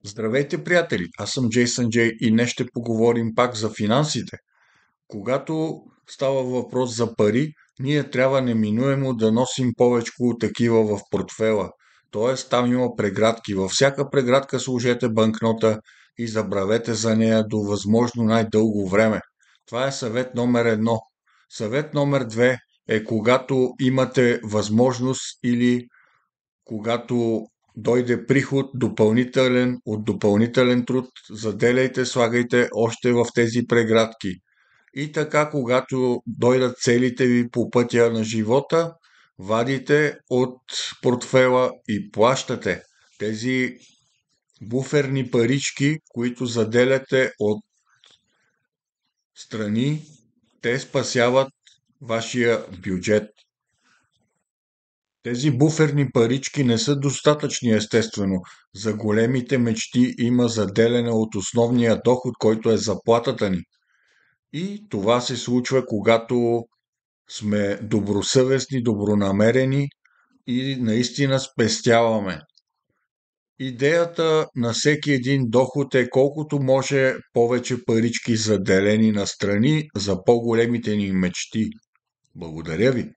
Здравейте, приятели! Аз съм Джейсън Джей и днес ще поговорим пак за финансите. Когато става въпрос за пари, ние трябва неминуемо да носим повече такива в портфела. Тоест, там има преградки. Във всяка преградка сложете банкнота и забравете за нея до възможно най-дълго време. Това е съвет номер едно. Съвет номер две е когато имате възможност или когато дойде приход допълнителен от допълнителен труд, заделяйте, слагайте още в тези преградки. И така, когато дойдат целите ви по пътя на живота, вадите от портфела и плащате тези буферни парички, които заделяте от страни, те спасяват вашия бюджет. Тези буферни парички не са достатъчни, естествено. За големите мечти има заделяне от основния доход, който е заплатата ни. И това се случва, когато сме добросъвестни, добронамерени и наистина спестяваме. Идеята на всеки един доход е колкото може повече парички заделени на страни за по-големите ни мечти. Благодаря ви!